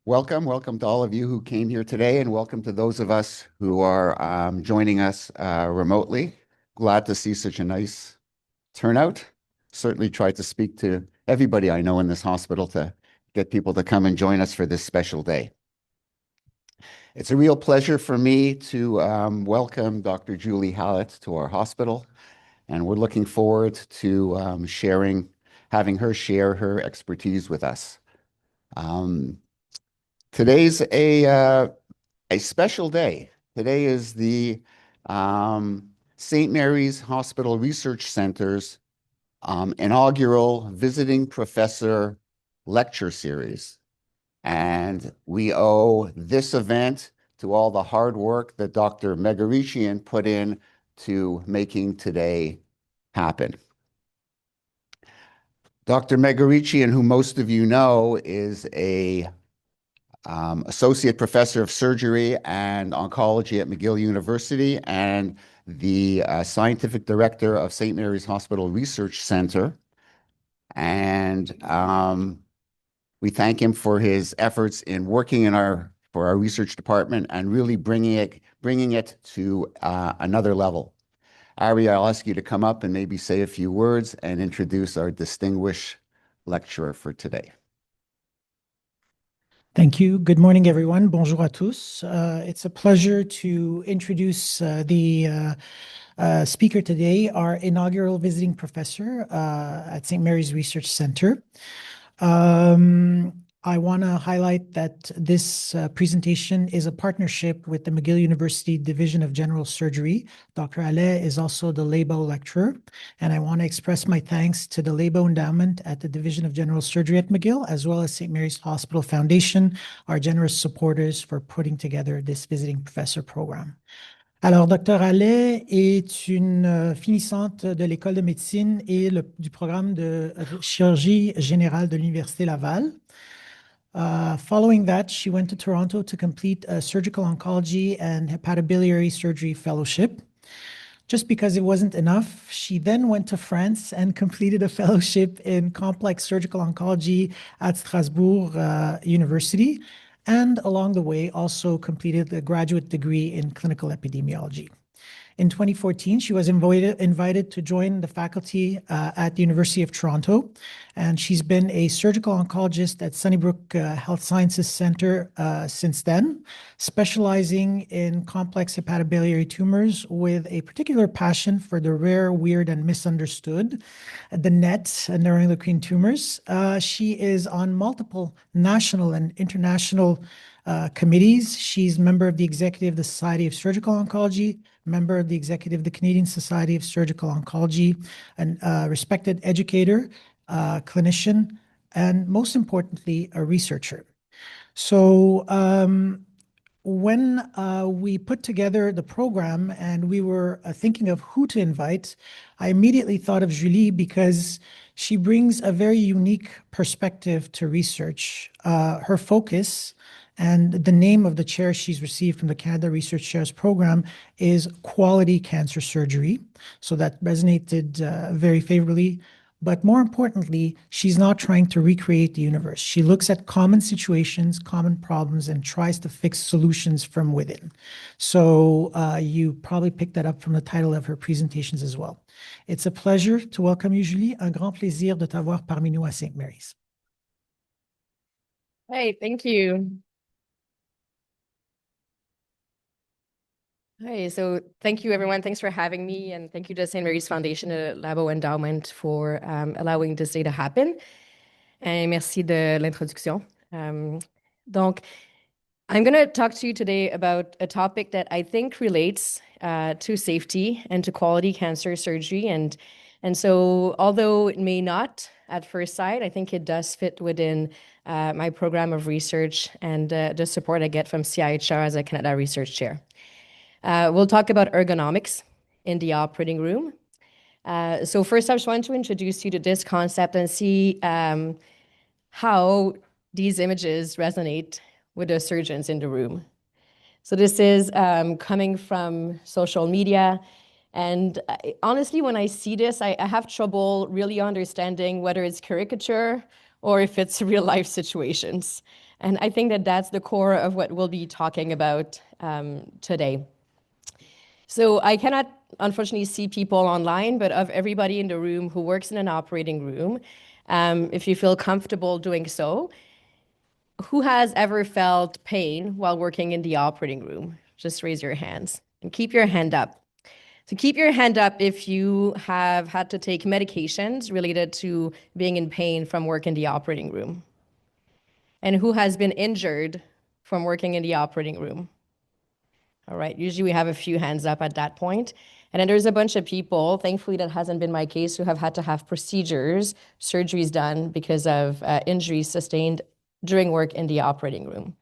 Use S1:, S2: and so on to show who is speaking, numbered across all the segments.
S1: Welcome to all of you who came here today, and welcome to those of us who are joining us remotely. Glad to see such a nice turnout. Certainly tried to speak to everybody I know in this hospital to get people to come and join us for this special day. It's a real pleasure for me to welcome Dr. Julie Hallet to our hospital, and we're looking forward to having her share her expertise with us. Um, Today's a special day. Today is the St. Mary's Hospital Research Center's inaugural Visiting Professor Lecture Series. And we owe this event to all the hard work that Dr. Megarichian put in to making today happen. Dr. Megarichian, who most of you know, is a associate professor of surgery and oncology at McGill University and the scientific director of St. Mary's Hospital Research Center. And we thank him for his efforts in working for our research department and really bringing it to another level. Ari, I'll ask you to come up and maybe say a few words and introduce our distinguished lecturer for today.
S2: Thank you. Good morning, everyone. Bonjour à tous. It's a pleasure to introduce the speaker today, our inaugural visiting professor at St. Mary's Research Center. I want to highlight that this presentation is a partnership with the McGill University Division of General Surgery. Dr. Hallet is also the Labow Lecturer, and I want to express my thanks to the Labow Endowment at the Division of General Surgery at McGill, as well as St. Mary's Hospital Foundation, our generous supporters for putting together this visiting professor program. Alors, Dr. Hallet est une finissante de l'École de médecine et du programme de chirurgie générale de l'Université Laval. Following that, she went to Toronto to complete a surgical oncology and hepatobiliary surgery fellowship. Just because it wasn't enough, she then went to France and completed a fellowship in complex surgical oncology at Strasbourg University, and along the way also completed a graduate degree in clinical epidemiology. In 2014, she was invited to join the faculty at the University of Toronto, and she's been a surgical oncologist at Sunnybrook Health Sciences Center since then, specializing in complex hepatobiliary tumors with a particular passion for the rare, weird, and misunderstood, the NET, neuroendocrine tumors. She is on multiple national and international committees. She's member of the executive of the Society of Surgical Oncology, member of the executive of the Canadian Society of Surgical Oncology, and a respected educator, clinician, and most importantly, a researcher. So when we put together the program and we were thinking of who to invite, I immediately thought of Julie because she brings a very unique perspective to research. Her focus and the name of the chair she's received from the Canada Research Chairs Program is Quality Cancer Surgery. So that resonated very favorably. But more importantly, she's not trying to recreate the universe. She looks at common situations, common problems, and tries to fix solutions from within. So you probably picked that up from the title of her presentations as well. It's a pleasure to welcome you, Julie. Un grand plaisir de t'avoir parmi nous à St. Mary's.
S3: Hey, thank you. Hey, so thank you, everyone. Thanks for having me, and thank you to St. Mary's Foundation et Labow Endowment for allowing this day to happen. Et merci de l'introduction. Donc, I'm going to talk to you today about a topic that I think relates to safety and to quality cancer surgery. And so, although it may not at first sight, I think it does fit within my program of research and the support I get from CIHR as a Canada Research Chair. We'll talk about ergonomics in the operating room. So first, I just want to introduce you to this concept and see how these images resonate with the surgeons in the room. So this is coming from social media. And honestly, when I see this, I have trouble really understanding whether it's caricature or if it's real life situations. And I think that that's the core of what we'll be talking about today. So I cannot, unfortunately, see people online, but of everybody in the room who works in an operating room, if you feel comfortable doing so, who has ever felt pain while working in the operating room? Just raise your hands and keep your hand up. So keep your hand up if you have had to take medications related to being in pain from work in the operating room. And who has been injured from working in the operating room? All right, usually we have a few hands up at that point. And then there's a bunch of people, thankfully that hasn't been my case, who have had to have procedures, surgeries done because of injuries sustained during work in the operating room.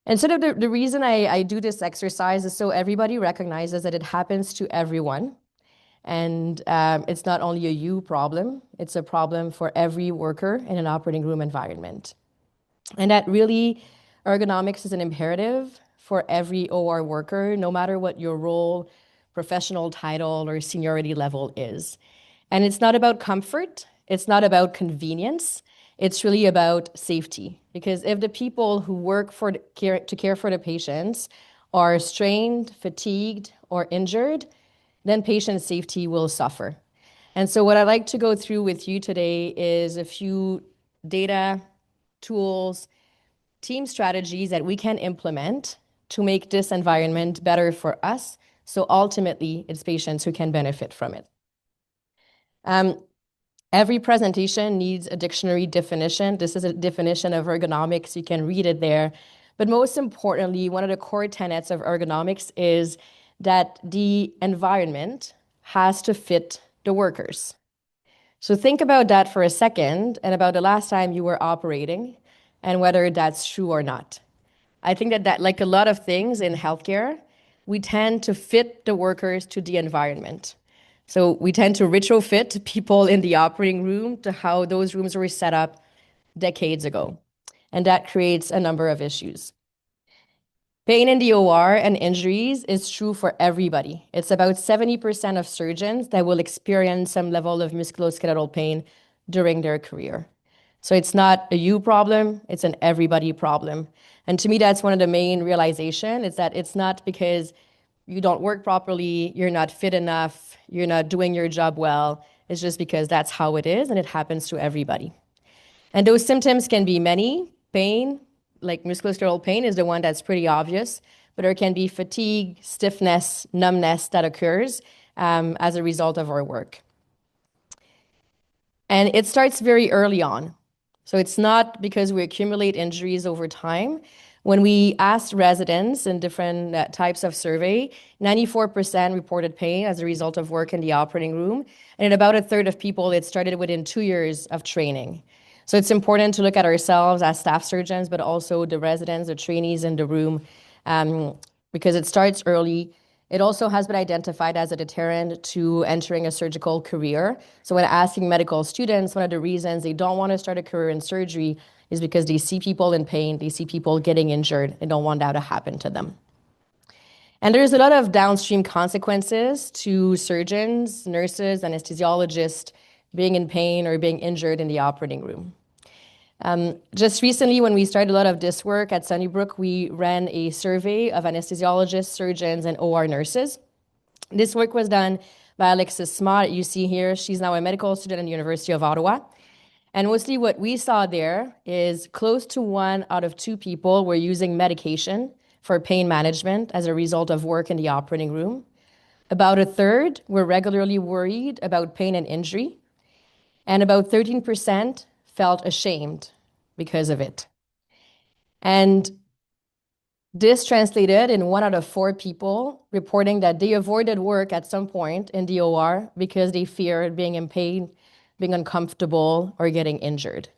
S3: And sort of the reason I do this exercise is so everybody recognizes that it happens to everyone. And it's not only a you problem, it's a problem for every worker in an operating room environment. And that really, ergonomics is an imperative for every OR worker, no matter what your role, professional title, or seniority level is. And it's not about comfort, it's not about convenience, it's really about safety. Because if the people who work to care for the patients are strained, fatigued, or injured, then patient safety will suffer. And so what I'd like to go through with you today is a few data, tools, team strategies that we can implement to make this environment better for us. So ultimately, it's patients who can benefit from it. Every presentation needs a dictionary definition. This is a definition of ergonomics. You can read it there. But most importantly, one of the core tenets of ergonomics is that the environment has to fit the workers. So think about that for a second and about the last time you were operating and whether that's true or not. I think that like a lot of things in healthcare, we tend to fit the workers to the environment. So we tend to retrofit people in the operating room to how those rooms were set up decades ago. And that creates a number of issues. Pain in the OR and injuries is true for everybody. It's about 70% of surgeons that will experience some level of musculoskeletal pain during their career. So it's not a you problem, it's an everybody problem. And to me, that's one of the main realizations, is that it's not because you don't work properly, you're not fit enough, you're not doing your job well. It's just because that's how it is and it happens to everybody. And those symptoms can be many. Pain, like musculoskeletal pain, is the one that's pretty obvious, but there can be fatigue, stiffness, numbness that occurs as a result of our work. And it starts very early on. So it's not because we accumulate injuries over time. When we asked residents in different types of survey, 94% reported pain as a result of work in the operating room. And in about a third of people, it started within 2 years of training. So it's important to look at ourselves as staff surgeons, but also the residents, the trainees in the room, because it starts early. It also has been identified as a deterrent to entering a surgical career. So when asking medical students, one of the reasons they don't want to start a career in surgery is because they see people in pain, they see people getting injured, and don't want that to happen to them. And there's a lot of downstream consequences to surgeons, nurses, anesthesiologists being in pain or being injured in the operating room. Just recently, when we started a lot of this work at Sunnybrook, we ran a survey of anesthesiologists, surgeons, and OR nurses. This work was done by Alexis Smart. You see here, she's now a medical student at the University of Ottawa. And mostly what we saw there is close to 1 out of 2 people were using medication for pain management as a result of work in the operating room. About a third were regularly worried about pain and injury. And about 13% felt ashamed because of it. And this translated in 1 out of 4 people reporting that they avoided work at some point in the OR because they feared being in pain, being uncomfortable, or getting injured.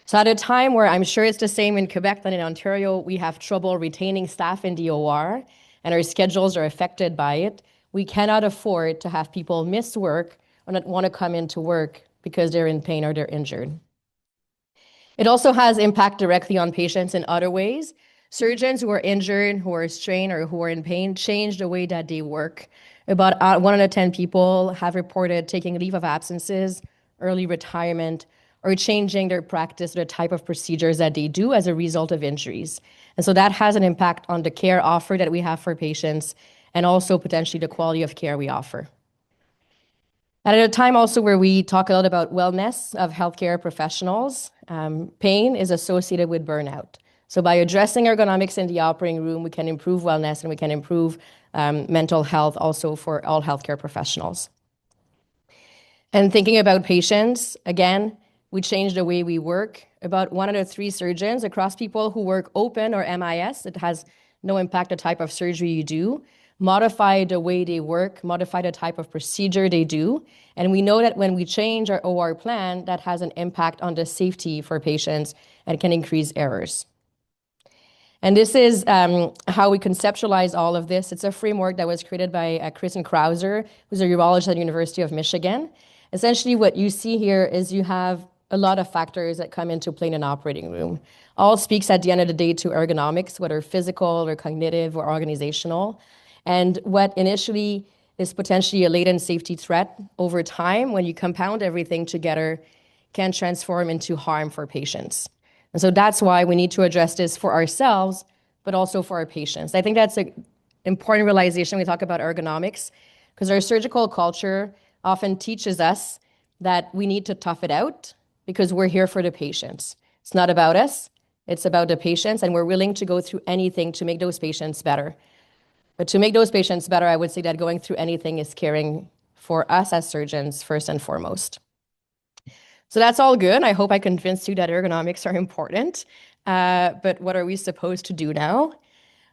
S3: So at a time where I'm sure it's the same in Quebec than in Ontario, we have trouble retaining staff in the OR and our schedules are affected by it, we cannot afford to have people miss work or not want to come into work because they're in pain or they're injured. It also has impact directly on patients in other ways. Surgeons who are injured, who are strained, or who are in pain change the way that they work. About 1 out of 10 people have reported taking leave of absences, early retirement, or changing their practice or the type of procedures that they do as a result of injuries. And so that has an impact on the care offer that we have for patients and also potentially the quality of care we offer. And at a time also where we talk a lot about wellness of healthcare professionals, pain is associated with burnout. So by addressing ergonomics in the operating room, we can improve wellness and we can improve mental health also for all healthcare professionals. And thinking about patients, again, we changed the way we work. About 1 out of 3 surgeons across people who work open or MIS, it has no impact the type of surgery you do, modify the way they work, modify the type of procedure they do. And we know that when we change our OR plan, that has an impact on the safety for patients and can increase errors. And this is how we conceptualize all of this. It's a framework that was created by Kristen Krauser, who's a urologist at the University of Michigan. Essentially, what you see here is you have a lot of factors that come into play in an operating room. All speaks at the end of the day to ergonomics, whether physical or cognitive or organizational. And what initially is potentially a latent safety threat over time, when you compound everything together, can transform into harm for patients. And so that's why we need to address this for ourselves, but also for our patients. I think that's an important realization when we talk about ergonomics, because our surgical culture often teaches us that we need to tough it out because we're here for the patients. It's not about us, it's about the patients, and we're willing to go through anything to make those patients better. But to make those patients better, I would say that going through anything is caring for us as surgeons first and foremost. So that's all good. I hope I convinced you that ergonomics are important. But what are we supposed to do now?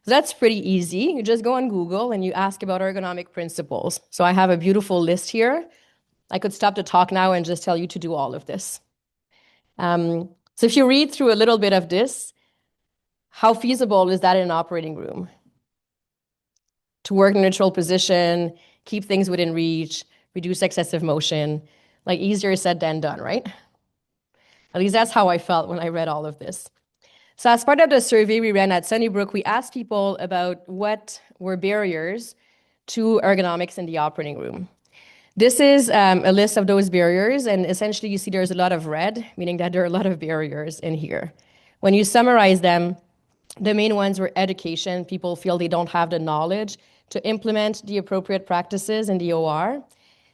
S3: So that's pretty easy. You just go on Google and you ask about ergonomic principles. So I have a beautiful list here. I could stop the talk now and just tell you to do all of this. So if you read through a little bit of this, how feasible is that in an operating room? To work in a neutral position, keep things within reach, reduce excessive motion, like easier said than done, right? At least that's how I felt when I read all of this. So as part of the survey we ran at Sunnybrook, we asked people about what were barriers to ergonomics in the operating room. This is a list of those barriers, and essentially you see there's a lot of red, meaning that there are a lot of barriers in here. When you summarize them, the main ones were education. People feel they don't have the knowledge to implement the appropriate practices in the OR.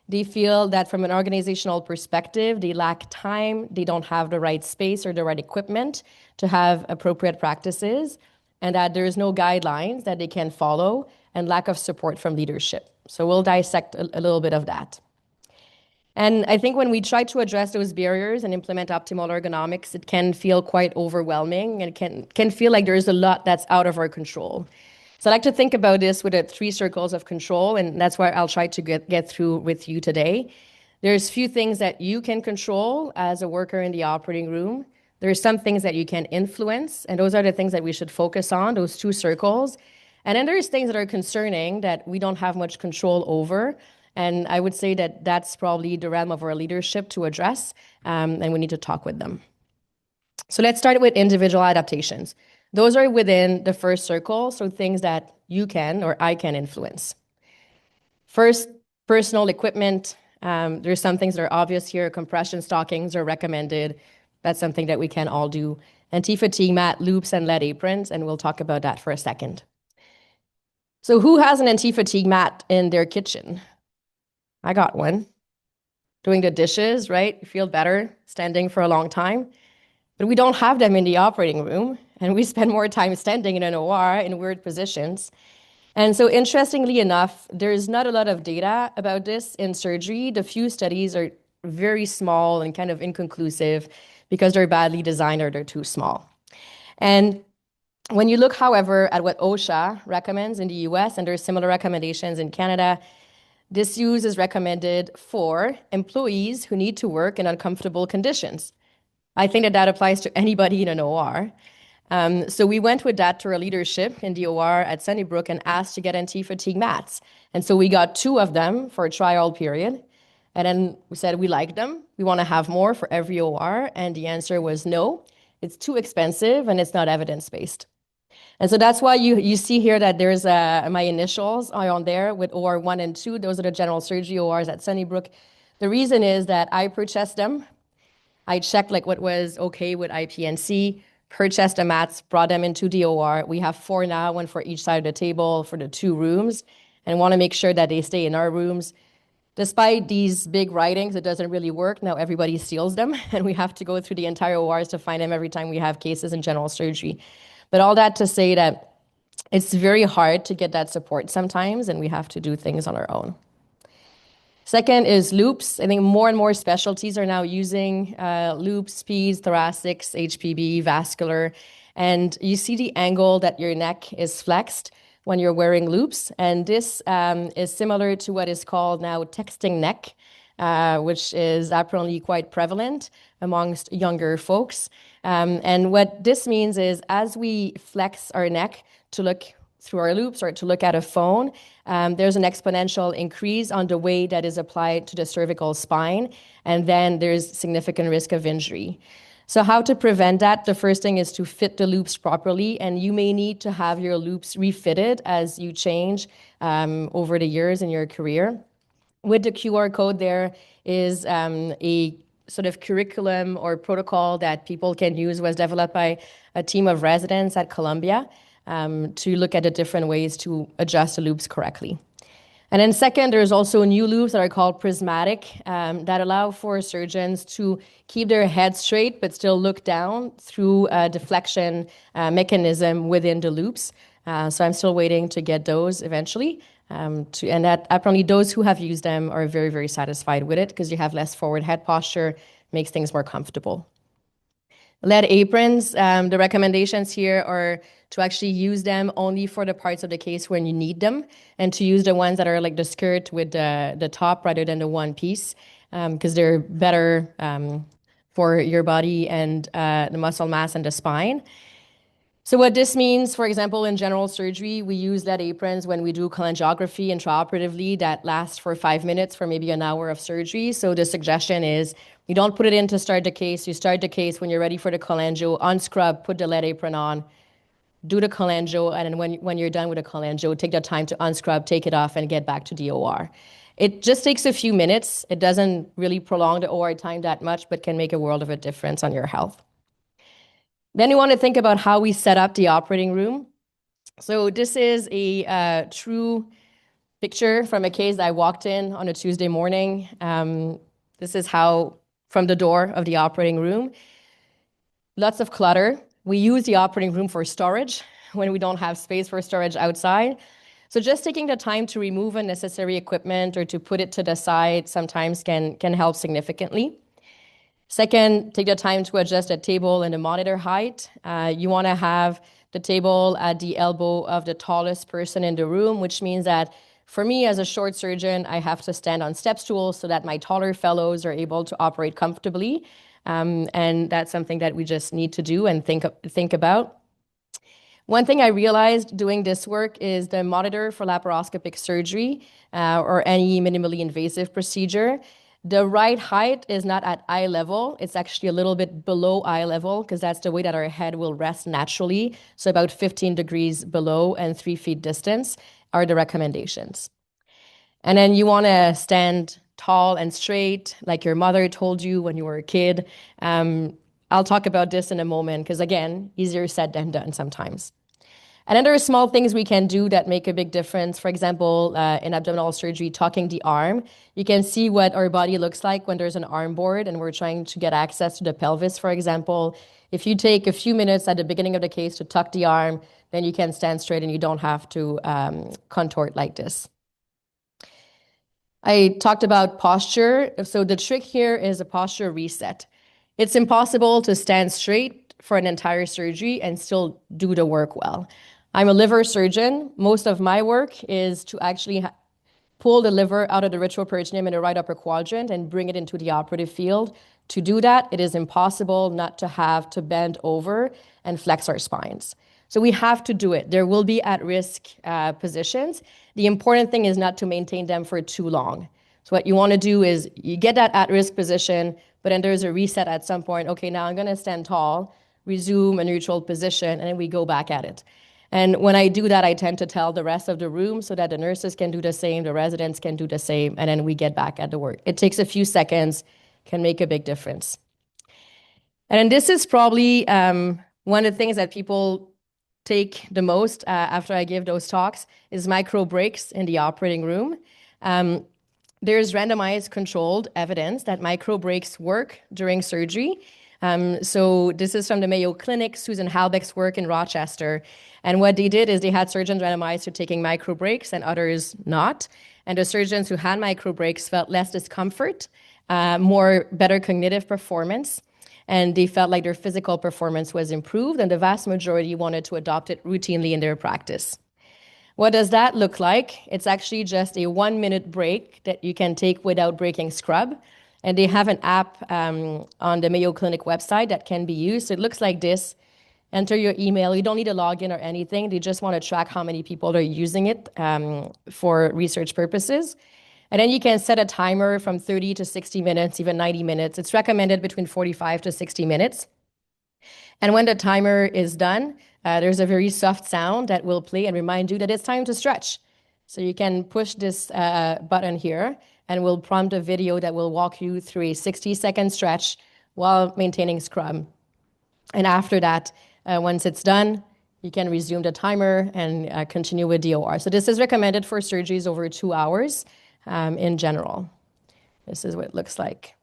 S3: They feel that from an organizational perspective, they lack time, they don't have the right space or the right equipment to have appropriate practices, and that there's no guidelines that they can follow, and lack of support from leadership. So we'll dissect a little bit of that. And I think when we try to address those barriers and implement optimal ergonomics, it can feel quite overwhelming, and it can feel like there's a lot that's out of our control. So I like to think about this with the 3 circles of control, and that's why I'll try to get through with you today. There's few things that you can control as a worker in the operating room. There's some things that you can influence, and those are the things that we should focus on, those 2 circles. And then there's things that are concerning that we don't have much control over. And I would say that that's probably the realm of our leadership to address, and we need to talk with them. So let's start with individual adaptations. Those are within the first circle, so things that you can or I can influence. First, personal equipment. There's some things that are obvious here. Compression stockings are recommended. That's something that we can all do. Anti-fatigue mat, loops, and lead aprons, and we'll talk about that for a second. So who has an anti-fatigue mat in their kitchen? I got one. Doing the dishes, right? You feel better standing for a long time. But we don't have them in the operating room, and we spend more time standing in an OR in weird positions. And so interestingly enough, there's not a lot of data about this in surgery. The few studies are very small and kind of inconclusive because they're badly designed or they're too small. And when you look, however, at what OSHA recommends in the US, and there's similar recommendations in Canada, this use is recommended for employees who need to work in uncomfortable conditions. I think that applies to anybody in an OR. So we went with that to our leadership in the OR at Sunnybrook and asked to get anti-fatigue mats. And so we got 2 of them for a trial period. And then we said we like them. We want to have more for every OR. And the answer was no. It's too expensive and it's not evidence-based. And so that's why you see here that there's my initials are on there with OR 1 and 2. Those are the general surgery ORs at Sunnybrook. The reason is that I purchased them. I checked like what was okay with IPNC, purchased the mats, brought them into DOR. We have 4 now, one for each side of the table for the 2 rooms, and want to make sure that they stay in our rooms. Despite these big writings, it doesn't really work. Now everybody steals them, and we have to go through the entire ORs to find them every time we have cases in general surgery. But all that to say that it's very hard to get that support sometimes, and we have to do things on our own. Second is loops. I think more and more specialties are now using loops, P's, thoracics, HPB, vascular, and you see the angle that your neck is flexed when you're wearing loops. And this is similar to what is called now texting neck, which is apparently quite prevalent amongst younger folks. And what this means is as we flex our neck to look through our loops or to look at a phone, there's an exponential increase on the weight that is applied to the cervical spine, and then there's significant risk of injury. So how to prevent that? The first thing is to fit the loops properly, and you may need to have your loops refitted as you change over the years in your career. With the QR code, there is a sort of curriculum or protocol that people can use, was developed by a team of residents at Columbia to look at the different ways to adjust the loops correctly. And then second, there's also new loops that are called prismatic that allow for surgeons to keep their head straight but still look down through a deflection mechanism within the loops. So I'm still waiting to get those eventually. And that apparently those who have used them are very, very satisfied with it because you have less forward head posture, makes things more comfortable. Lead aprons, the recommendations here are to actually use them only for the parts of the case when you need them, and to use the ones that are like the skirt with the top rather than the one piece, because they're better for your body and the muscle mass and the spine. So what this means, for example, in general surgery, we use lead aprons when we do cholangiography intraoperatively that lasts for 5 minutes for maybe an hour of surgery. So the suggestion is you don't put it in to start the case. You start the case when you're ready for the cholangio, unscrub, put the lead apron on, do the cholangio, and then when you're done with the cholangio, take the time to unscrub, take it off, and get back to the OR. It just takes a few minutes. It doesn't really prolong the OR time that much, but can make a world of a difference on your health. Then you want to think about how we set up the operating room. So this is a true picture from a case that I walked in on a Tuesday morning. This is how, from the door of the operating room, lots of clutter. We use the operating room for storage when we don't have space for storage outside. So just taking the time to remove unnecessary equipment or to put it to the side sometimes can help significantly. Second, take the time to adjust the table and the monitor height. You want to have the table at the elbow of the tallest person in the room, which means that for me as a short surgeon, I have to stand on step stools so that my taller fellows are able to operate comfortably. And that's something that we just need to do and think about. One thing I realized doing this work is the monitor for laparoscopic surgery or any minimally invasive procedure. The right height is not at eye level. It's actually a little bit below eye level because that's the way that our head will rest naturally. So about 15 degrees below and 3 feet distance are the recommendations. And then you want to stand tall and straight like your mother told you when you were a kid. I'll talk about this in a moment because, again, easier said than done sometimes. And then there are small things we can do that make a big difference. For example, in abdominal surgery, tucking the arm. You can see what our body looks like when there's an arm board and we're trying to get access to the pelvis, for example. If you take a few minutes at the beginning of the case to tuck the arm, then you can stand straight and you don't have to contort like this. I talked about posture. So the trick here is a posture reset. It's impossible to stand straight for an entire surgery and still do the work well. I'm a liver surgeon. Most of my work is to actually pull the liver out of the retroperitoneum in the right upper quadrant and bring it into the operative field. To do that, it is impossible not to have to bend over and flex our spines. So we have to do it. There will be at-risk positions. The important thing is not to maintain them for too long. So what you want to do is you get that at-risk position, but then there's a reset at some point. Okay, now I'm going to stand tall, resume a neutral position, and then we go back at it. And when I do that, I tend to tell the rest of the room so that the nurses can do the same, the residents can do the same, and then we get back at the work. It takes a few seconds, can make a big difference. And then this is probably one of the things that people take the most after I give those talks is micro breaks in the operating room. There's randomized controlled evidence that micro breaks work during surgery. So this is from the Mayo Clinic, Susan Halbeck's work in Rochester. And what they did is they had surgeons randomized to taking micro breaks and others not. And the surgeons who had micro breaks felt less discomfort, better cognitive performance, and they felt like their physical performance was improved, and the vast majority wanted to adopt it routinely in their practice. What does that look like? It's actually just a 1-minute break that you can take without breaking scrub. And they have an app on the Mayo Clinic website that can be used. So it looks like this. Enter your email. You don't need a login or anything. They just want to track how many people are using it for research purposes. And then you can set a timer from 30 to 60 minutes, even 90 minutes. It's recommended between 45 to 60 minutes. And when the timer is done, there's a very soft sound that will play and remind you that it's time to stretch. So you can push this button here and will prompt a video that will walk you through a 60-second stretch while maintaining scrub. And after that, once it's done, you can resume the timer and continue with DOR. So this is recommended for surgeries over 2 hours in general. This is what it looks like.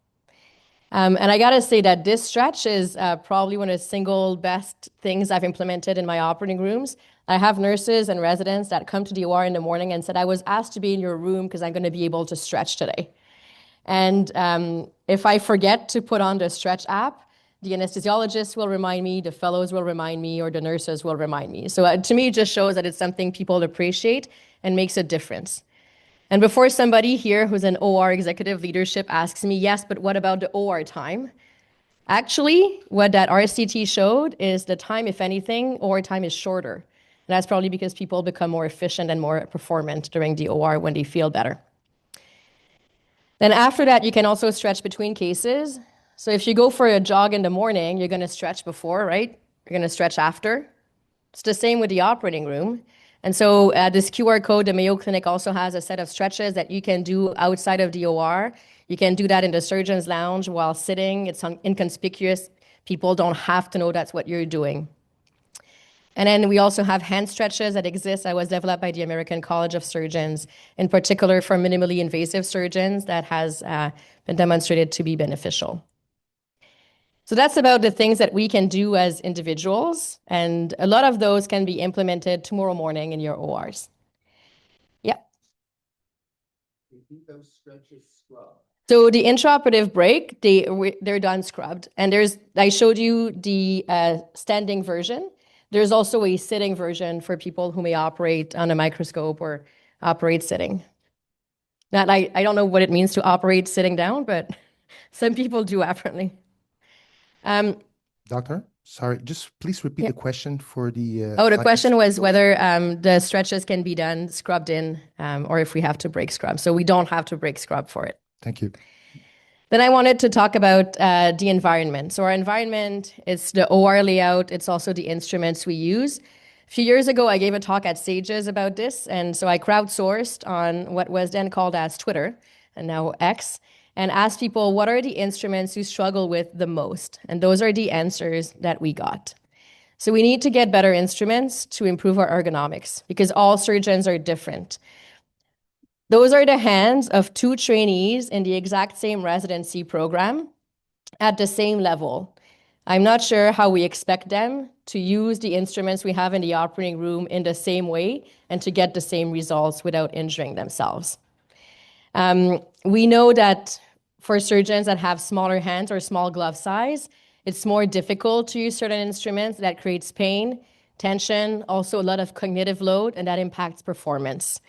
S3: And I got to say that this stretch is probably one of the single best things I've implemented in my operating rooms. I have nurses and residents that come to the OR in the morning and said, I was asked to be in your room because I'm going to be able to stretch today. And if I forget to put on the stretch app, the anesthesiologist will remind me, the fellows will remind me, or the nurses will remind me. So to me, it just shows that it's something people appreciate and makes a difference. And before somebody here who's in OR executive leadership asks me, yes, but what about the OR time? Actually, what that RCT showed is the time, if anything, OR time is shorter. And that's probably because people become more efficient and more performant during the OR when they feel better. Then after that, you can also stretch between cases. So if you go for a jog in the morning, you're going to stretch before, right? You're going to stretch after. It's the same with the operating room. And so this QR code, the Mayo Clinic also has a set of stretches that you can do outside of the OR. You can do that in the surgeon's lounge while sitting. It's inconspicuous. People don't have to know that's what you're doing. And then we also have hand stretches that exist that was developed by the American College of Surgeons, in particular for minimally invasive surgeons, that has been demonstrated to be beneficial. So that's about the things that we can do as individuals, and a lot of those can be implemented tomorrow morning in your ORs. Yeah.
S1: Repeat those stretches scrub.
S3: So the intraoperative break, they're done scrubbed. And I showed you the standing version. There's also a sitting version for people who may operate on a microscope or operate sitting. Now, I don't know what it means to operate sitting down, but some people do apparently.
S4: Doctor, sorry, just please repeat the question for the...
S3: the question was whether the stretches can be done scrubbed in or if we have to break scrub. So we don't have to break scrub for it.
S4: Thank you.
S3: Then I wanted to talk about the environment. So our environment is the OR layout. It's also the instruments we use. A few years ago, I gave a talk at SAGES about this. And so I crowdsourced on what was then called as Twitter and now X, and asked people, what are the instruments you struggle with the most? And those are the answers that we got. So we need to get better instruments to improve our ergonomics because all surgeons are different. Those are the hands of 2 trainees in the exact same residency program at the same level. I'm not sure how we expect them to use the instruments we have in the operating room in the same way and to get the same results without injuring themselves. We know that for surgeons that have smaller hands or small glove size, it's more difficult to use certain instruments. That creates pain, tension, also a lot of cognitive load, and that impacts performance.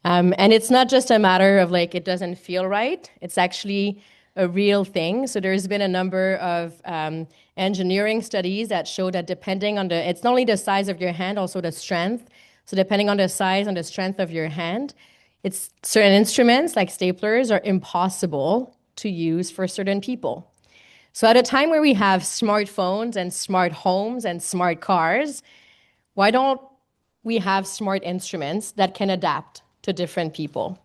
S3: And it's not just a matter of like, it doesn't feel right. It's actually a real thing. So there's been a number of engineering studies that show that depending on it's not only the size of your hand, also the strength. So depending on the size and the strength of your hand, it's certain instruments like staplers are impossible to use for certain people. So at a time where we have smartphones and smart homes and smart cars, why don't we have smart instruments that can adapt to different people?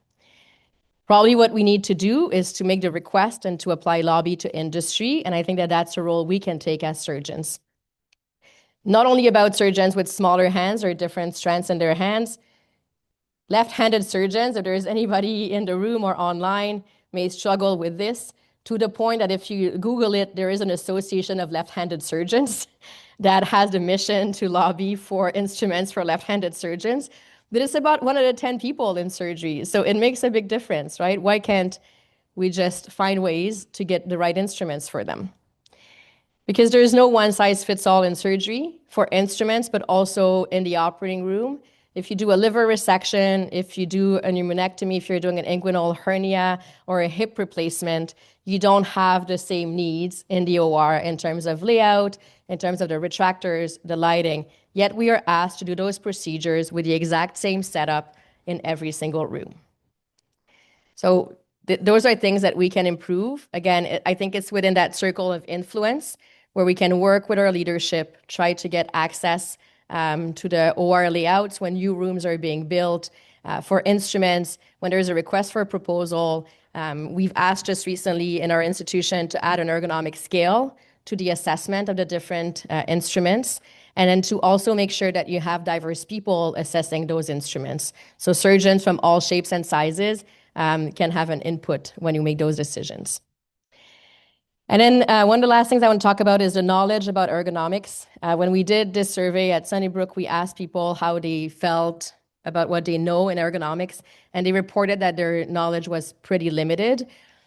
S3: Probably what we need to do is to make the request and to apply lobby to industry. And I think that that's a role we can take as surgeons. Not only about surgeons with smaller hands or different strengths in their hands, left-handed surgeons, if there's anybody in the room or online, may struggle with this, to the point that if you Google it, there is an association of left-handed surgeons that has the mission to lobby for instruments for left-handed surgeons. But it's about 1 out of 10 people in surgery. So it makes a big difference, right? Why can't we just find ways to get the right instruments for them? Because there's no one size fits all in surgery for instruments, but also in the operating room. If you do a liver resection, if you do a pneumonectomy, if you're doing an inguinal hernia or a hip replacement, you don't have the same needs in the OR in terms of layout, in terms of the retractors, the lighting. Yet we are asked to do those procedures with the exact same setup in every single room. So those are things that we can improve. Again, I think it's within that circle of influence where we can work with our leadership, try to get access to the OR layouts when new rooms are being built, for instruments, when there's a request for a proposal. We've asked just recently in our institution to add an ergonomic scale to the assessment of the different instruments, and then to also make sure that you have diverse people assessing those instruments. So surgeons from all shapes and sizes can have an input when you make those decisions. And then one of the last things I want to talk about is the knowledge about ergonomics. When we did this survey at Sunnybrook, we asked people how they felt about what they know in ergonomics, and they reported that their knowledge was pretty limited.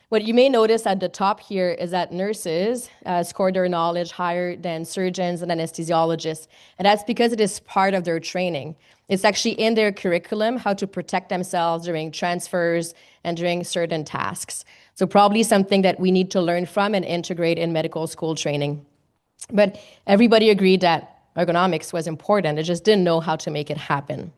S3: What you may notice at the top here is that nurses scored their knowledge higher than surgeons and anesthesiologists, and that's because it is part of their training. It's actually in their curriculum how to protect themselves during transfers and during certain tasks. So probably something that we need to learn from and integrate in medical school training. But everybody agreed that ergonomics was important. They just didn't know how to make it happen.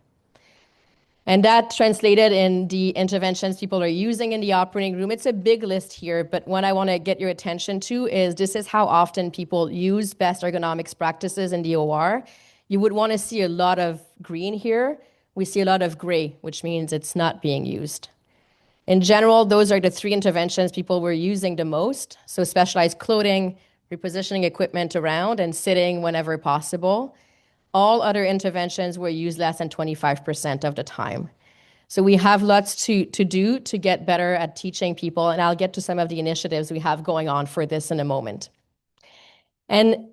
S3: And that translated in the interventions people are using in the operating room. It's a big list here, but what I want to get your attention to is this is how often people use best ergonomics practices in the OR. You would want to see a lot of green here. We see a lot of gray, which means it's not being used. In general, those are the 3 interventions people were using the most. So specialized clothing, repositioning equipment around, and sitting whenever possible. All other interventions were used less than 25% of the time. So we have lots to do to get better at teaching people, and I'll get to some of the initiatives we have going on for this in a moment. And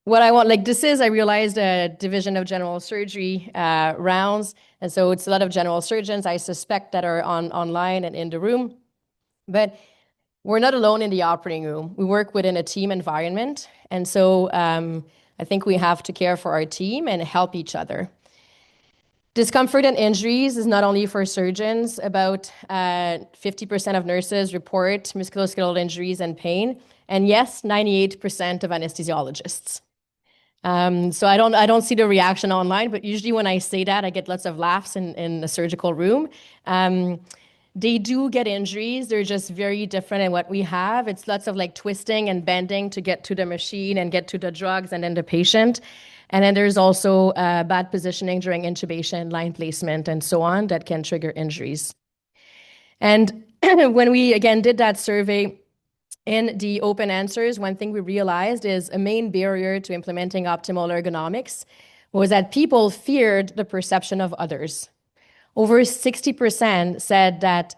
S3: what I want, I realized a division of general surgery rounds, and so it's a lot of general surgeons, I suspect, that are online and in the room. But we're not alone in the operating room. We work within a team environment, and so I think we have to care for our team and help each other. Discomfort and injuries is not only for surgeons. About 50% of nurses report musculoskeletal injuries and pain, and yes, 98% of anesthesiologists. So I don't see the reaction online, but usually when I say that, I get lots of laughs in the surgical room. They do get injuries. They're just very different in what we have. It's lots of twisting and bending to get to the machine and get to the drugs and then the patient. And then there's also bad positioning during intubation, line placement, and so on that can trigger injuries. And when we, again, did that survey, in the open answers, one thing we realized is a main barrier to implementing optimal ergonomics was that people feared the perception of others. Over 60% said that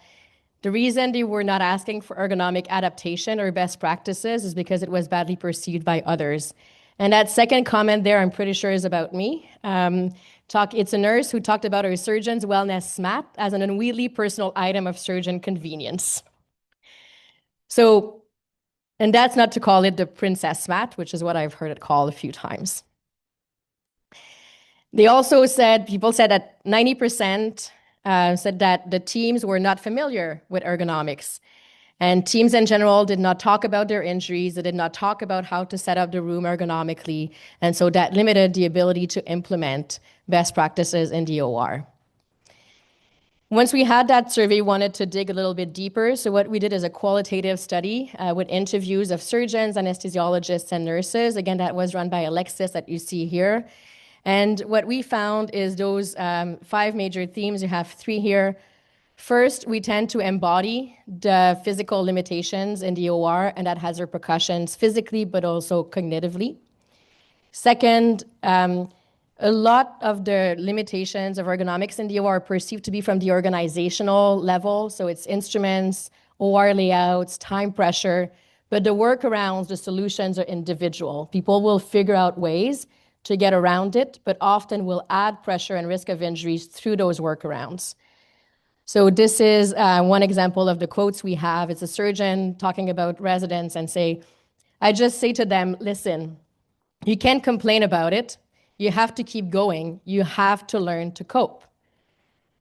S3: the reason they were not asking for ergonomic adaptation or best practices is because it was badly perceived by others. And that second comment there, I'm pretty sure, is about me. It's a nurse who talked about her surgeon's wellness mat as an unwieldy personal item of surgeon convenience. So, and that's not to call it the princess mat, which is what I've heard it called a few times. They also said, people said that 90% said that the teams were not familiar with ergonomics. And teams in general did not talk about their injuries. They did not talk about how to set up the room ergonomically. And so that limited the ability to implement best practices in the OR. Once we had that survey, we wanted to dig a little bit deeper. So what we did is a qualitative study with interviews of surgeons, anesthesiologists, and nurses. Again, that was run by Alexis that you see here. And what we found is those 5 major themes, you have 3 here. First, we tend to embody the physical limitations in the OR, and that has repercussions physically, but also cognitively. Second, a lot of the limitations of ergonomics in the OR are perceived to be from the organizational level. So it's instruments, OR layouts, time pressure, but the workarounds, the solutions are individual. People will figure out ways to get around it, but often will add pressure and risk of injuries through those workarounds. So this is one example of the quotes we have. It's a surgeon talking about residents and I just say to them, listen, you can't complain about it. You have to keep going. You have to learn to cope.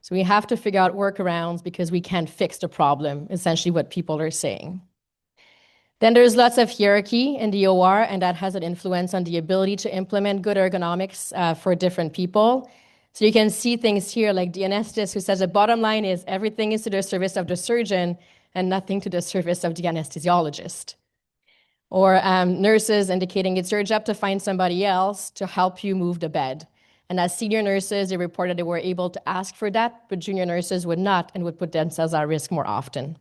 S3: So we have to figure out workarounds because we can't fix the problem, essentially what people are saying. Then there's lots of hierarchy in the OR, and that has an influence on the ability to implement good ergonomics for different people. So you can see things here like the anesthetist who says the bottom line is everything is to the service of the surgeon and nothing to the service of the anesthesiologist. Or nurses indicating it's your job to find somebody else to help you move the bed. And as senior nurses, they reported they were able to ask for that, but junior nurses would not and would put themselves at risk more often.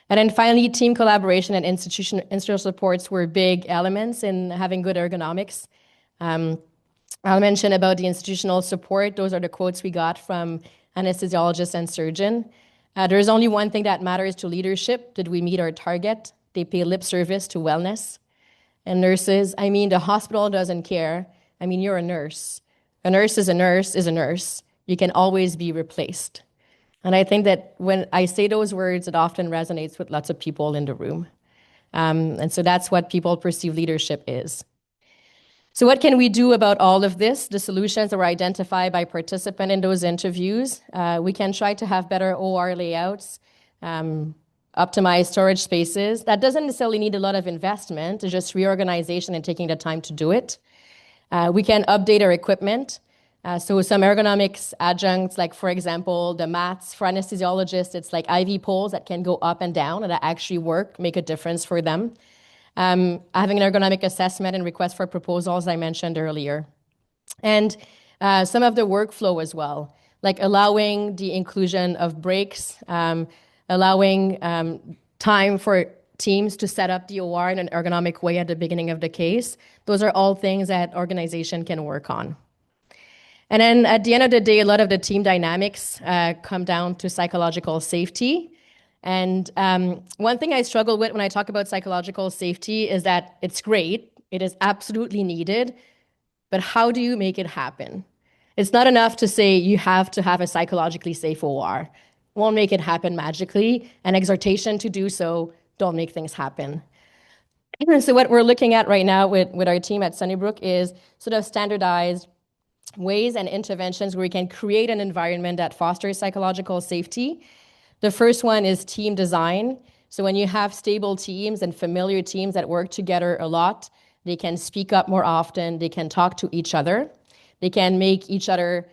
S3: And then finally, team collaboration and institutional supports were big elements in having good ergonomics. I'll mention about the institutional support. Those are the quotes we got from anesthesiologists and surgeon. There's only one thing that matters to leadership. Did we meet our target? They pay lip service to wellness. And nurses, I mean, the hospital doesn't care. I mean, you're a nurse. A nurse is a nurse is a nurse. You can always be replaced. And I think that when I say those words, it often resonates with lots of people in the room. And so that's what people perceive leadership is. So what can we do about all of this? The solutions that were identified by participants in those interviews. We can try to have better OR layouts, optimize storage spaces. That doesn't necessarily need a lot of investment. It's just reorganization and taking the time to do it. We can update our equipment. So some ergonomics adjuncts, like for example, the mats for anesthesiologists, it's like IV poles that can go up and down and that actually work, make a difference for them. Having an ergonomic assessment and request for proposals I mentioned earlier. And some of the workflow as well, like allowing the inclusion of breaks, allowing time for teams to set up the OR in an ergonomic way at the beginning of the case. Those are all things that organization can work on. And then at the end of the day, a lot of the team dynamics come down to psychological safety. And one thing I struggle with when I talk about psychological safety is that it's great, it is absolutely needed, but how do you make it happen? It's not enough to say you have to have a psychologically safe OR. Won't make it happen magically, and exhortation to do so don't make things happen. And so what we're looking at right now with our team at Sunnybrook is sort of standardized ways and interventions where we can create an environment that fosters psychological safety. The first one is team design. So when you have stable teams and familiar teams that work together a lot, they can speak up more often, they can talk to each other, they can make each other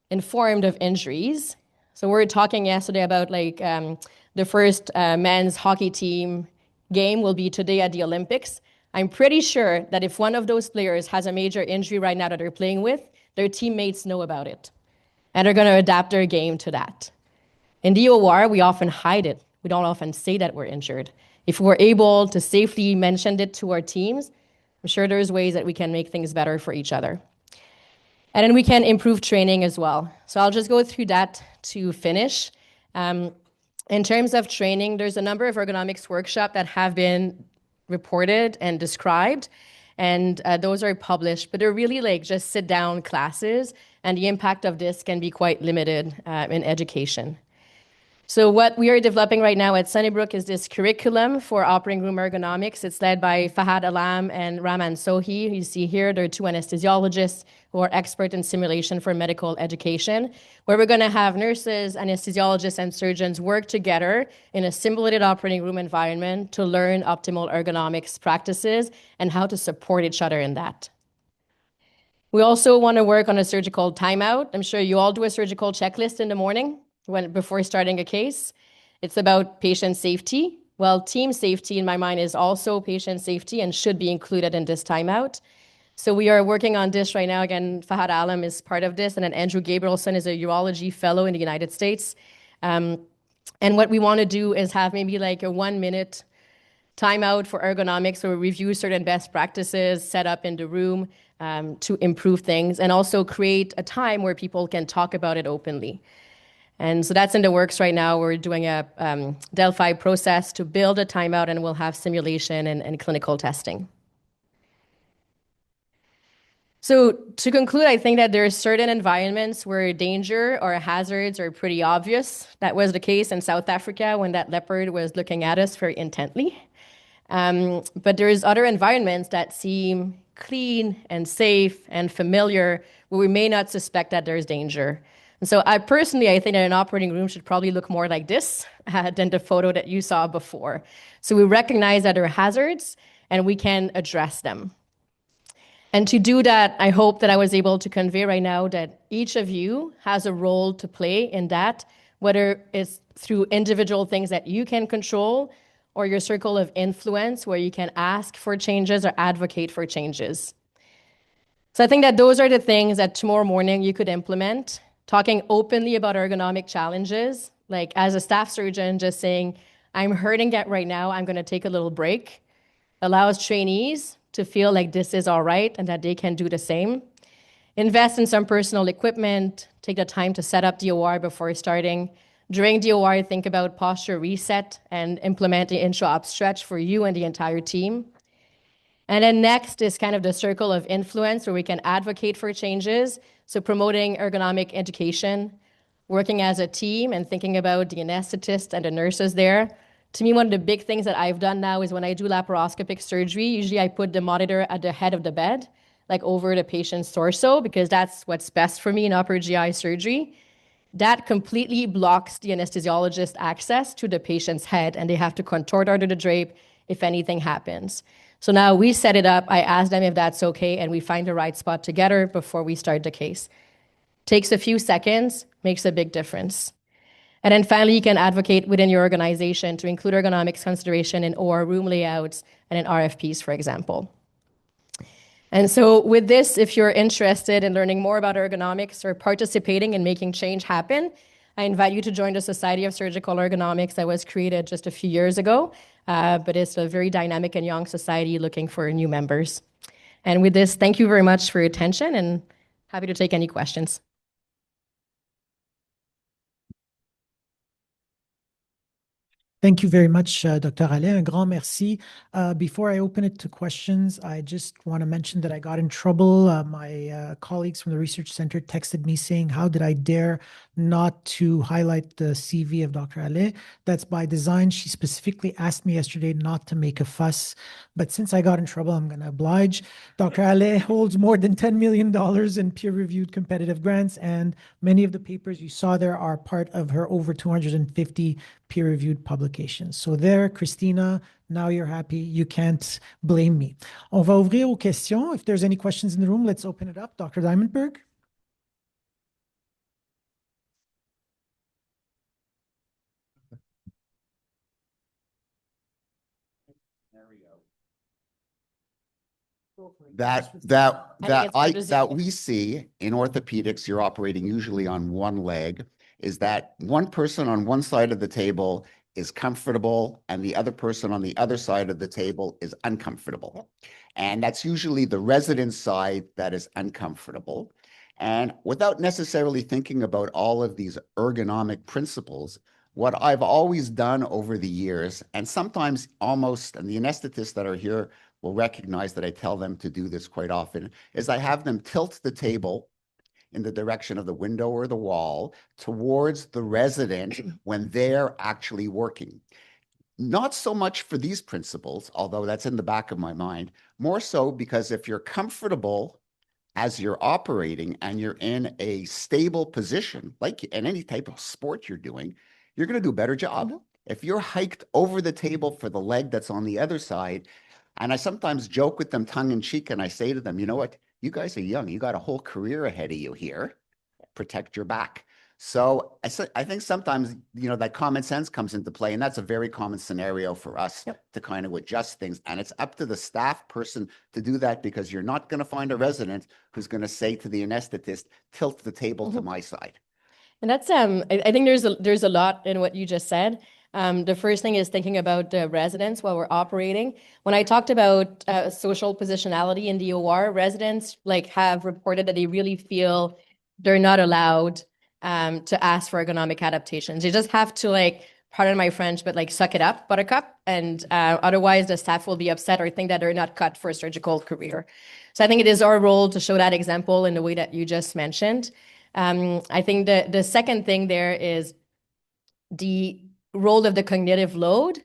S3: informed of injuries. So we were talking yesterday about the first men's hockey team game will be today at the Olympics. I'm pretty sure that if one of those players has a major injury right now that they're playing with, their teammates know about it. And they're going to adapt their game to that. In the OR, we often hide it. We don't often say that we're injured. If we're able to safely mention it to our teams, I'm sure there's ways that we can make things better for each other. And then we can improve training as well. So I'll just go through that to finish. In terms of training, there's a number of ergonomics workshops that have been reported and described, and those are published, but they're really like just sit-down classes, and the impact of this can be quite limited in education. So what we are developing right now at Sunnybrook is this curriculum for operating room ergonomics. It's led by Fahad Alam and Rahman Sohi, who you see here. They're two anesthesiologists who are expert in simulation for medical education, where we're going to have nurses, anesthesiologists, and surgeons work together in a simulated operating room environment to learn optimal ergonomics practices and how to support each other in that. We also want to work on a surgical timeout. I'm sure you all do a surgical checklist in the morning before starting a case. It's about patient safety. Well, team safety in my mind is also patient safety and should be included in this timeout. So we are working on this right now. Again, Fahad Alam is part of this, and then Andrew Gabrielson is a urology fellow in the United States. And what we want to do is have maybe like a 1-minute timeout for ergonomics, where we review certain best practices set up in the room to improve things, and also create a time where people can talk about it openly. And so that's in the works right now. We're doing a Delphi process to build a timeout, and we'll have simulation and clinical testing. So to conclude, I think that there are certain environments where danger or hazards are pretty obvious. That was the case in South Africa when that leopard was looking at us very intently. But there's other environments that seem clean and safe and familiar where we may not suspect that there's danger. And so I think that an operating room should probably look more like this than the photo that you saw before. So we recognize that there are hazards and we can address them. And to do that, I hope that I was able to convey right now that each of you has a role to play in that, whether it's through individual things that you can control or your circle of influence where you can ask for changes or advocate for changes. So I think that those are the things that tomorrow morning you could implement, talking openly about ergonomic challenges, like as a staff surgeon, just saying, I'm hurting right now, I'm going to take a little break, allows trainees to feel like this is all right and that they can do the same. Invest in some personal equipment, take the time to set up the OR before starting. During the OR, think about posture reset and implement the intra-op stretch for you and the entire team. And then next is kind of the circle of influence where we can advocate for changes. So promoting ergonomic education, working as a team and thinking about the anesthetists and the nurses there. To me, one of the big things that I've done now is when I do laparoscopic surgery, usually I put the monitor at the head of the bed, like over the patient's torso, because that's what's best for me in upper GI surgery. That completely blocks the anesthesiologist access to the patient's head, and they have to contort under the drape if anything happens. So now we set it up, I ask them if that's okay, and we find the right spot together before we start the case. Takes a few seconds, makes a big difference. And then finally, you can advocate within your organization to include ergonomics consideration in OR room layouts and in RFPs, for example. And so with this, if you're interested in learning more about ergonomics or participating in making change happen, I invite you to join the Society of Surgical Ergonomics that was created just a few years ago, but it's a very dynamic and young society looking for new members. And with this, thank you very much for your attention, and happy to take any questions.
S2: Thank you very much, Dr. Hallet. Un grand merci. Before I open it to questions, I just want to mention that I got in trouble. My colleagues from the Research Center texted me saying, how did I dare not to highlight the CV of Dr. Hallet? That's by design. She specifically asked me yesterday not to make a fuss. But since I got in trouble, I'm going to oblige. Dr. Hallet holds more than $10 million in peer-reviewed competitive grants, and many of the papers you saw there are part of her over 250 peer-reviewed publications. So there, Christina, now you're happy. You can't blame me. On va ouvrir aux questions. If there's any questions in the room, let's open it up. Dr. Diamondberg?
S1: That we see in orthopedics, you're operating usually on one leg, is that one person on one side of the table is comfortable and the other person on the other side of the table is uncomfortable. And that's usually the resident side that is uncomfortable. And without necessarily thinking about all of these ergonomic principles, what I've always done over the years, and sometimes almost, and the anesthetists that are here will recognize that I tell them to do this quite often, is I have them tilt the table in the direction of the window or the wall towards the resident when they're actually working. Not so much for these principles, although that's in the back of my mind, more so because if you're comfortable as you're operating and you're in a stable position, like in any type of sport you're doing, you're going to do a better job. If you're hiked over the table for the leg that's on the other side, and I sometimes joke with them tongue in cheek and I say to them, you know what, you guys are young. You got a whole career ahead of you here. Protect your back. So I think sometimes, you know, that common sense comes into play, and that's a very common scenario for us to kind of adjust things. And it's up to the staff person to do that, because you're not going to find a resident who's going to say to the anesthetist, tilt the table to my side.
S3: And that's I think there's a lot in what you just said. The first thing is thinking about the residents while we're operating. When I talked about social positionality in the OR, residents like have reported that they really feel they're not allowed to ask for ergonomic adaptations. They just have to like, pardon my French, but like suck it up, buttercup, and otherwise the staff will be upset or think that they're not cut for a surgical career. So I think it is our role to show that example in the way that you just mentioned. I think the second thing there is the role of the cognitive load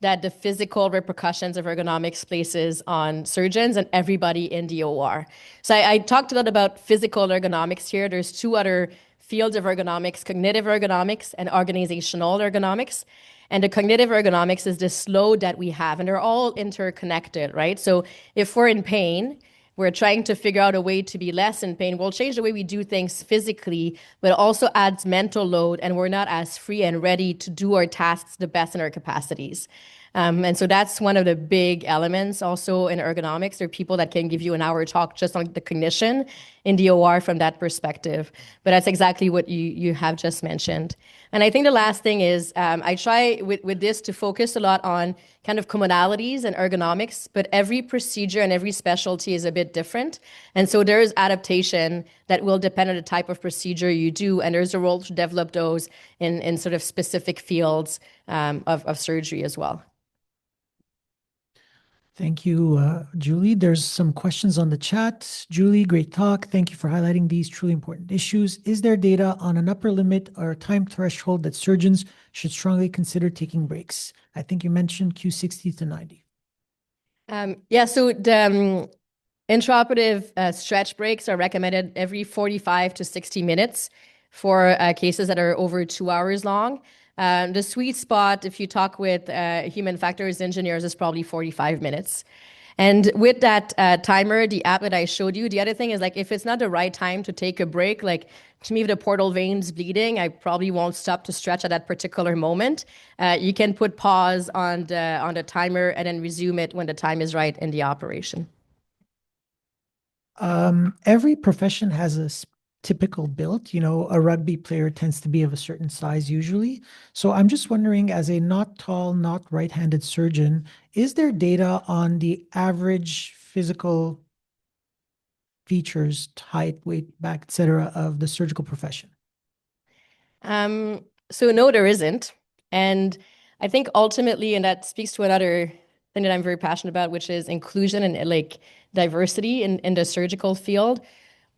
S3: that the physical repercussions of ergonomics places on surgeons and everybody in the OR. So I talked a lot about physical ergonomics here. There's two other fields of ergonomics, cognitive ergonomics and organizational ergonomics. And the cognitive ergonomics is this load that we have, and they're all interconnected, right? So if we're in pain, we're trying to figure out a way to be less in pain. We'll change the way we do things physically, but it also adds mental load, and we're not as free and ready to do our tasks the best in our capacities. And so that's one of the big elements also in ergonomics. There are people that can give you an hour talk just on the cognition in the OR from that perspective. But that's exactly what you have just mentioned. And I think the last thing is I try with this to focus a lot on kind of commonalities and ergonomics, but every procedure and every specialty is a bit different. And so there is adaptation that will depend on the type of procedure you do. And there's a role to develop those in sort of specific fields of surgery as well.
S2: Thank you, Julie. There's some questions on the chat. Julie, great talk. Thank you for highlighting these truly important issues. Is there data on an upper limit or time threshold that surgeons should strongly consider taking breaks? I think you mentioned Q60 to 90.
S3: Yeah, so the intraoperative stretch breaks are recommended every 45 to 60 minutes for cases that are over 2 hours long. The sweet spot, if you talk with human factors engineers, is probably 45 minutes. And with that timer, the app that I showed you, the other thing is like if it's not the right time to take a break, like to me, if the portal vein's bleeding, I probably won't stop to stretch at that particular moment. You can put pause on the timer and then resume it when the time is right in the operation.
S2: Every profession has a typical build. You know, a rugby player tends to be of a certain size usually. So I'm just wondering, as a not tall, not right-handed surgeon, is there data on the average physical features, height, weight, back, etc., of the surgical profession?
S3: So no, there isn't. And I think ultimately, and that speaks to another thing that I'm very passionate about, which is inclusion and like diversity in the surgical field.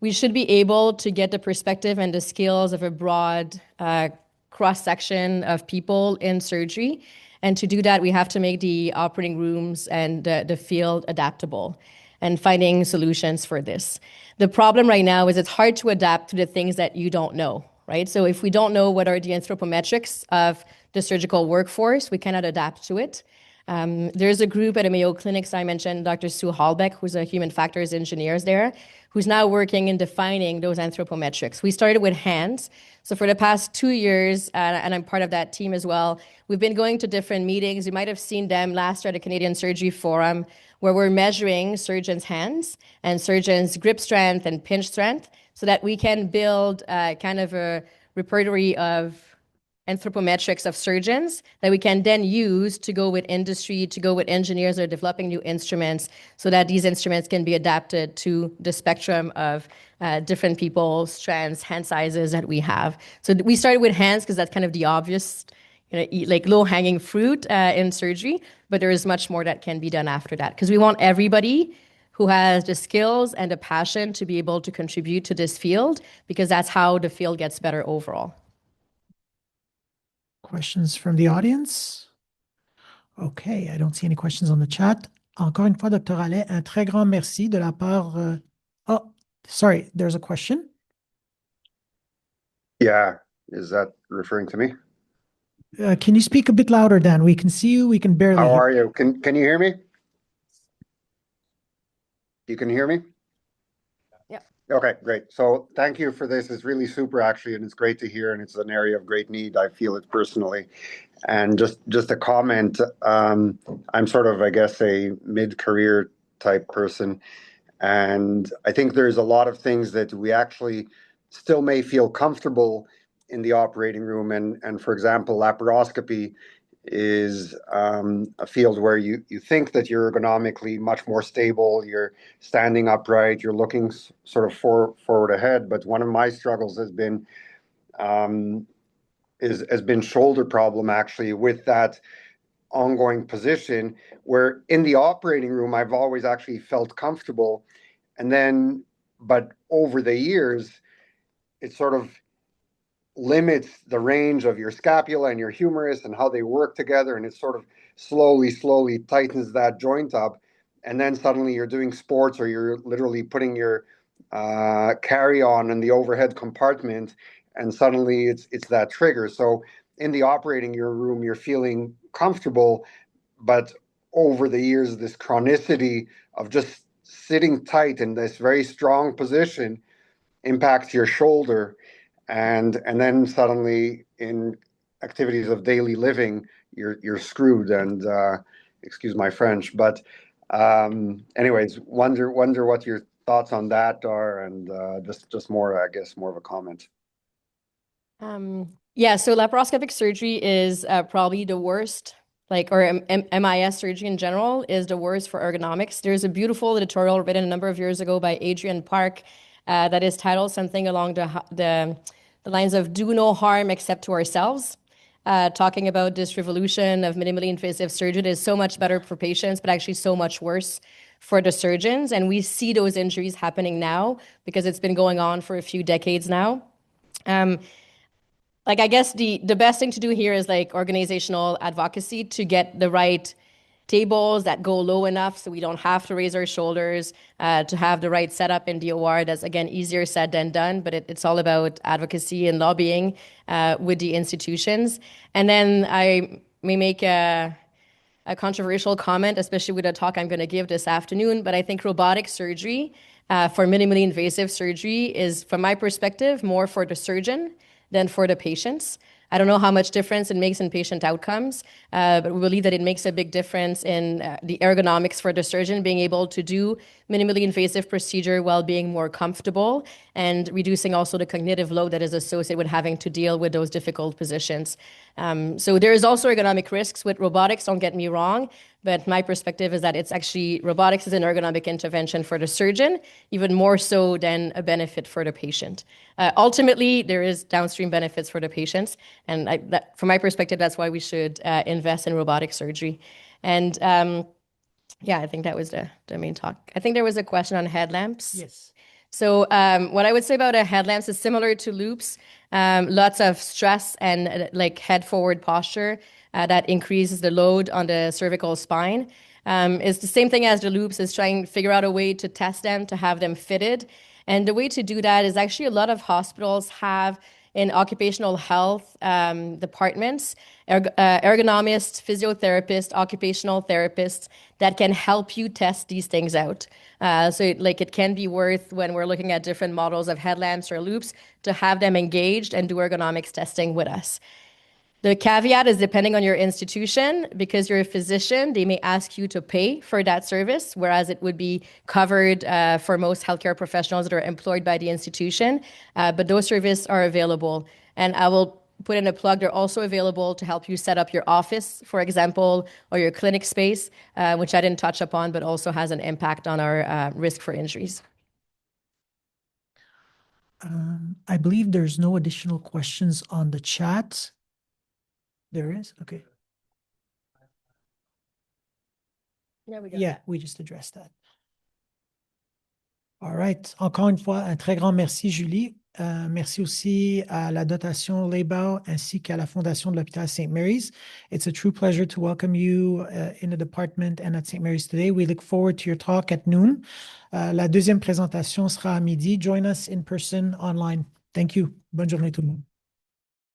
S3: We should be able to get the perspective and the skills of a broad cross-section of people in surgery. And to do that, we have to make the operating rooms and the field adaptable and finding solutions for this. The problem right now is it's hard to adapt to the things that you don't know, right? So if we don't know what are the anthropometrics of the surgical workforce, we cannot adapt to it. There's a group at the Mayo Clinics I mentioned, Dr. Sue Halbeck, who's a human factors engineer there, who's now working in defining those anthropometrics. We started with hands. So for the past 2 years, and I'm part of that team as well, we've been going to different meetings. You might have seen them last year at the Canadian Surgery Forum, where we're measuring surgeons' hands and surgeons' grip strength and pinch strength so that we can build kind of a repertory of anthropometrics of surgeons that we can then use to go with industry, to go with engineers that are developing new instruments so that these instruments can be adapted to the spectrum of different people's strengths, hand sizes that we have. So we started with hands because that's kind of the obvious, like low-hanging fruit in surgery, but there is much more that can be done after that because we want everybody who has the skills and the passion to be able to contribute to this field because that's how the field gets better overall.
S2: Questions from the audience? Okay, I don't see any questions on the chat. Encore une fois, Dr. Hallet, un très grand merci de la part. Oh, sorry, there's a question.
S5: Yeah, is that referring to me?
S2: Can you speak a bit louder, Dan? We can see you, we can barely
S5: How
S2: hear.
S5: are you? Can you hear me? You can hear me?
S3: Yeah.
S5: Okay, great. So thank you for this. It's really super actually, and it's great to hear, and it's an area of great need. I feel it personally. And just a comment, I'm sort of, I guess, a mid-career type person. And I think there's a lot of things that we actually still may feel comfortable in the operating room. And for example, laparoscopy is a field where you think that you're ergonomically much more stable, you're standing upright, you're looking sort of forward ahead. But one of my struggles has been shoulder problem actually with that ongoing position, where in the operating room I've always actually felt comfortable, and then but over the years it sort of limits the range of your scapula and your humerus and how they work together, and it sort of slowly tightens that joint up, and then suddenly you're doing sports or you're literally putting your carry-on in the overhead compartment, and suddenly it's that trigger. So in the operating room you're feeling comfortable, but over the years this chronicity of just sitting tight in this very strong position impacts your shoulder, and then suddenly in activities of daily living you're screwed. And excuse my French, but anyways, wonder what your thoughts on that are, and just more, I guess, more of a comment.
S3: Yeah, so laparoscopic surgery is probably the worst, or MIS surgery in general is the worst for ergonomics. There's a beautiful editorial written a number of years ago by Adrian Park that is titled something along the lines of "Do no harm except to ourselves," talking about this revolution of minimally invasive surgery that is so much better for patients, but actually so much worse for the surgeons. And we see those injuries happening now because it's been going on for a few decades now. I guess the best thing to do here is organizational advocacy to get the right tables that go low enough so we don't have to raise our shoulders, to have the right setup in the OR. That's, again, easier said than done, but it's all about advocacy and lobbying with the institutions. And then I may make a controversial comment, especially with a talk I'm going to give this afternoon, but I think robotic surgery for minimally invasive surgery is, from my perspective, more for the surgeon than for the patients. I don't know how much difference it makes in patient outcomes, but we believe that it makes a big difference in the ergonomics for the surgeon being able to do minimally invasive procedure while being more comfortable and reducing also the cognitive load that is associated with having to deal with those difficult positions. So there is also ergonomic risks with robotics, don't get me wrong, but my perspective is that it's actually robotics is an ergonomic intervention for the surgeon, even more so than a benefit for the patient. Ultimately, there is downstream benefits for the patients, and from my perspective, that's why we should invest in robotic surgery. And yeah, I think that was the main talk. I think there was a question on headlamps.
S2: Yes.
S3: So what I would say about a headlamps is similar to loops. Lots of stress and head forward posture that increases the load on the cervical spine. It's the same thing as the loops, is trying to figure out a way to test them, to have them fitted. And the way to do that is actually a lot of hospitals have in occupational health departments, ergonomists, physiotherapists, occupational therapists that can help you test these things out. So it can be worth, when we're looking at different models of headlamps or loops, to have them engaged and do ergonomics testing with us. The caveat is, depending on your institution, because you're a physician, they may ask you to pay for that service, whereas it would be covered for most healthcare professionals that are employed by the institution. But those services are available. And I will put in a plug, they're also available to help you set up your office, for example, or your clinic space, which I didn't touch upon, but also has an impact on our risk for injuries.
S2: I believe there's no additional questions on the chat. There is? Okay. Yeah, we just addressed that. All right. Encore une fois, un très grand merci, Julie. Merci aussi à la dotation Labow ainsi qu'à la Fondation de l'Hôpital St. Mary's. It's a true pleasure to welcome you in the department and at St. Mary's today. We look forward to your talk at noon. La deuxième présentation sera à midi. Join us in person online. Thank you. Bonne journée tout le monde.